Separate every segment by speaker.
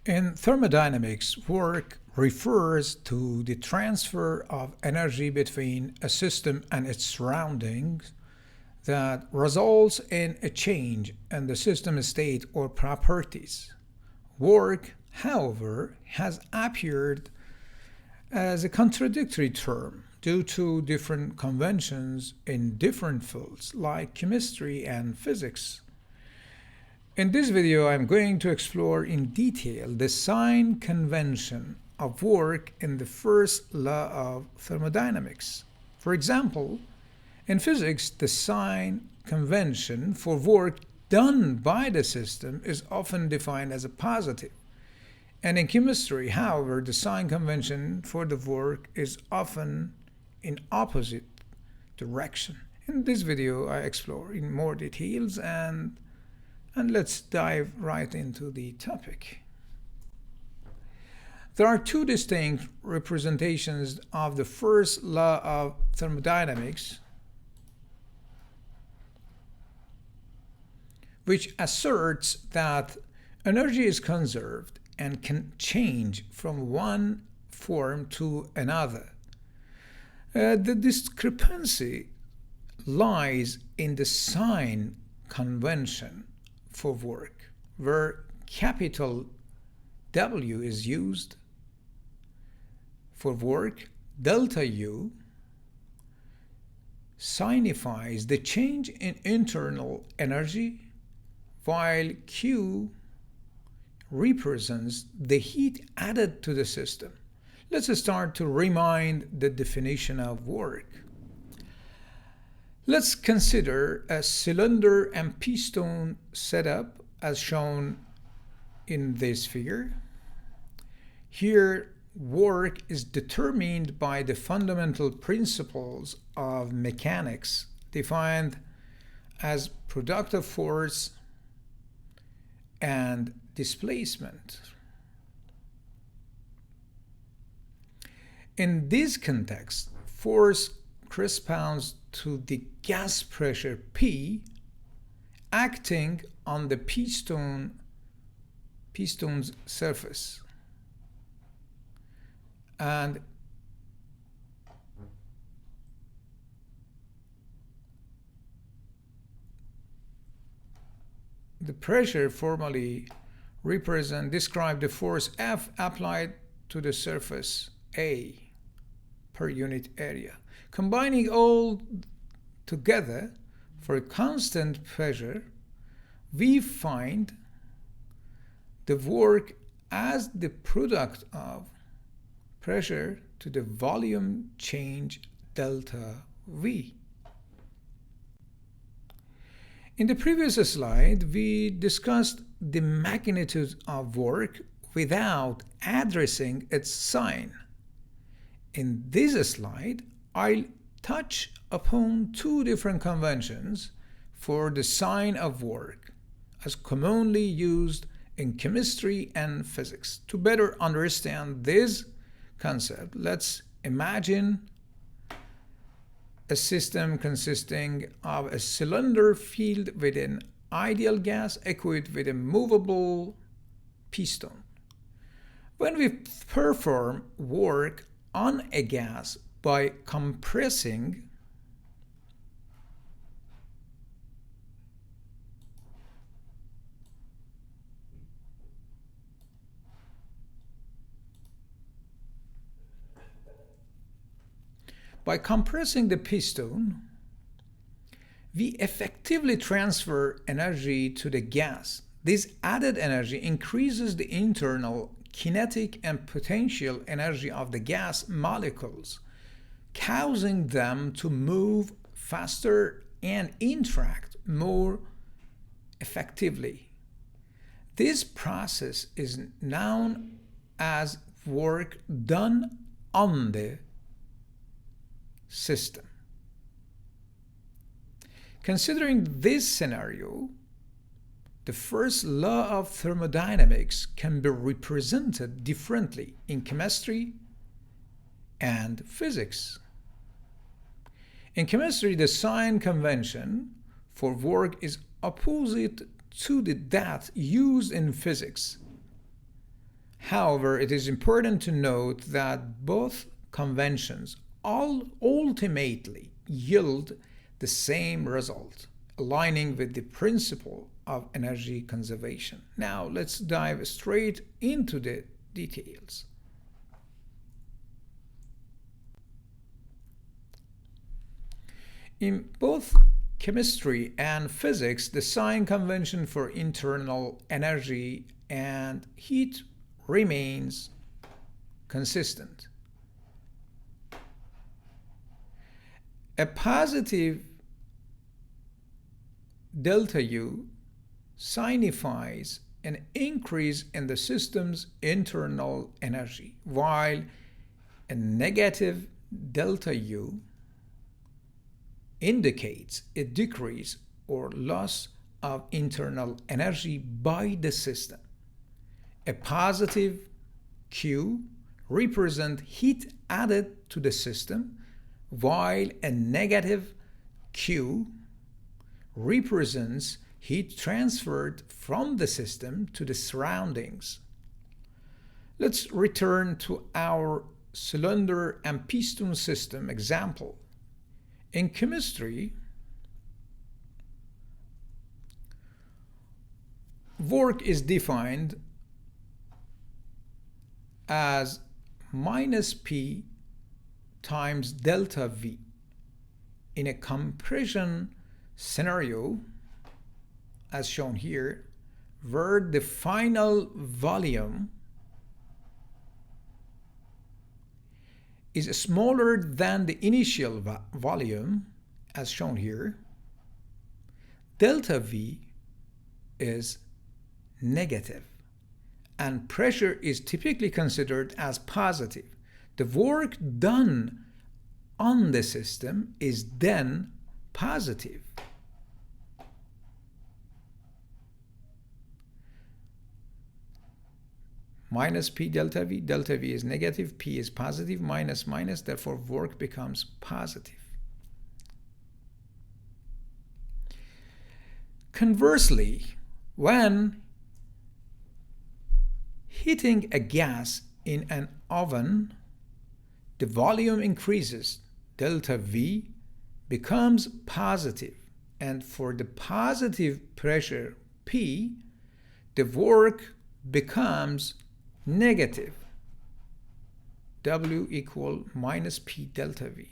Speaker 1: In thermodynamics, work refers to the transfer of energy between a system and its surroundings that results in a change in the system state or properties. Work, however, has appeared as a contradictory term due to different conventions in different fields like chemistry and physics. In this video, I'm going to explore in detail the sign convention of work in the first law of thermodynamics. For example, in physics, the sign convention for work done by the system is often defined as a positive. And in chemistry, however, the sign convention for the work is often in opposite direction. In this video, I explore in more details and let's dive right into the topic. There are two distinct representations of the first law of thermodynamics, which asserts that energy is conserved and can change from one form to another. The discrepancy lies in the sign convention for work, where capital W is used for work. Delta U signifies the change in internal energy, while Q represents the heat added to the system. Let's start to remind the definition of work. Let's consider a cylinder and piston setup as shown in this figure. Here, work is determined by the fundamental principles of mechanics defined as productive force and displacement. In this context, force corresponds to the gas pressure P acting on the piston's surface, and the pressure formally describe the force F applied to the surface A per unit area. Combining all together for a constant pressure, we find the work as the product of pressure to the volume change delta V. In the previous slide, we discussed the magnitude of work without addressing its sign. In this slide, I'll touch upon two different conventions for the sign of work as commonly used in chemistry and physics. To better understand this concept, let's imagine a system consisting of a cylinder filled with an ideal gas equipped with a movable piston. When we perform work on a gas by compressing the piston, we effectively transfer energy to the gas. This added energy increases the internal kinetic and potential energy of the gas molecules, causing them to move faster and interact more effectively. This process is known as work done on the system. Considering this scenario, the first law of thermodynamics can be represented differently in chemistry and physics. In chemistry, the sign convention for work is opposite to that used in physics. However, it is important to note that both conventions all ultimately yield the same result, aligning with the principle of energy conservation. Now, let's dive straight into the details. In both chemistry and physics, the sign convention for internal energy and heat remains consistent. A positive delta U signifies an increase in the system's internal energy, while a negative delta U indicates a decrease or loss of internal energy by the system. A positive Q represents heat added to the system, while a negative Q represents heat transferred from the system to the surroundings. Let's return to our cylinder and piston system example. In chemistry, work is defined as minus P times delta V. In a compression scenario, as shown here, where the final volume is smaller than the initial volume, as shown here, delta V is negative, and pressure is typically considered as positive. The work done on the system is then positive. Minus P delta V is negative, P is positive, minus minus, therefore work becomes positive. Conversely, when heating a gas in an oven, the volume increases, delta V becomes positive, and for the positive pressure P, the work becomes negative, W equal minus P delta V,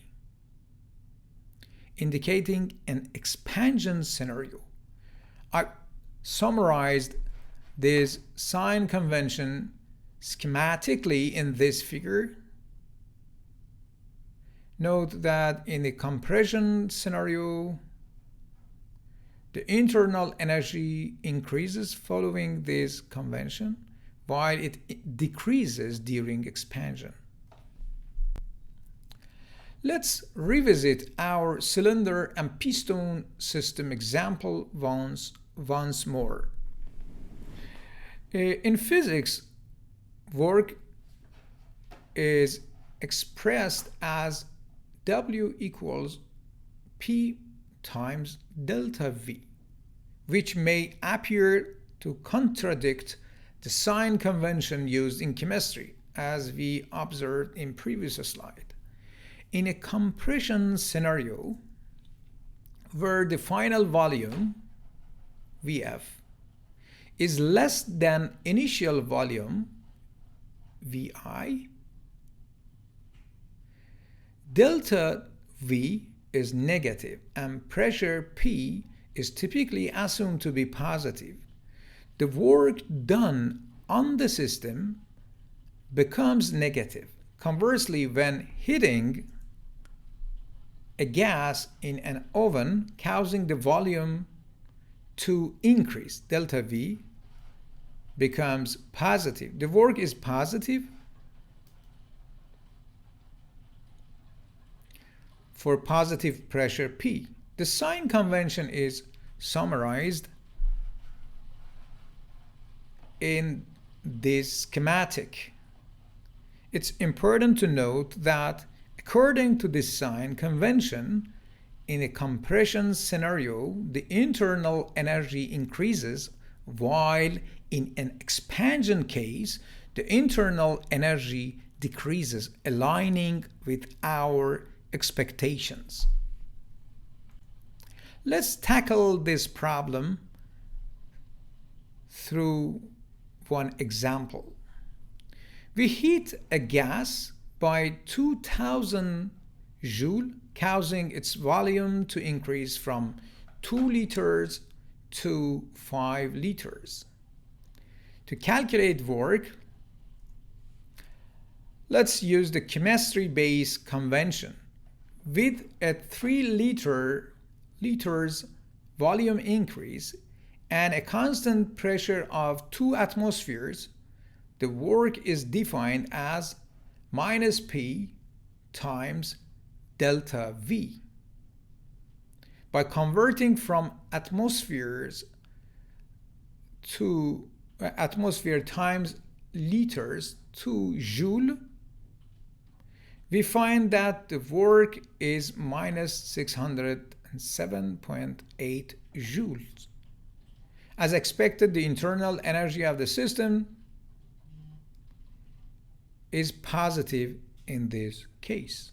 Speaker 1: indicating an expansion scenario. I summarized this sign convention schematically in this figure. Note that in the compression scenario, the internal energy increases following this convention, while it decreases during expansion. Let's revisit our cylinder and piston system example once more. In physics, work is expressed as W equals P times delta V, which may appear to contradict the sign convention used in chemistry, as we observed in previous slide. In a compression scenario, where the final volume, Vf, is less than initial volume, Vi, delta V is negative and pressure P is typically assumed to be positive. The work done on the system becomes negative. Conversely, when heating a gas in an oven, causing the volume to increase, delta V becomes positive. The work is positive for positive pressure P. The sign convention is summarized in this schematic. It's important to note that according to this sign convention, in a compression scenario, the internal energy increases, while in an expansion case, the internal energy decreases, aligning with our expectations. Let's tackle this problem through one example. We heat a gas by 2000 joule, causing its volume to increase from 2 liters to 5 liters. To calculate work, let's use the chemistry-based convention. With a 3 liters volume increase and a constant pressure of 2 atmospheres, the work is defined as minus P times delta V. By converting from atmosphere times liters to joule, we find that the work is minus 607.8 joules. As expected, the internal energy of the system is positive in this case.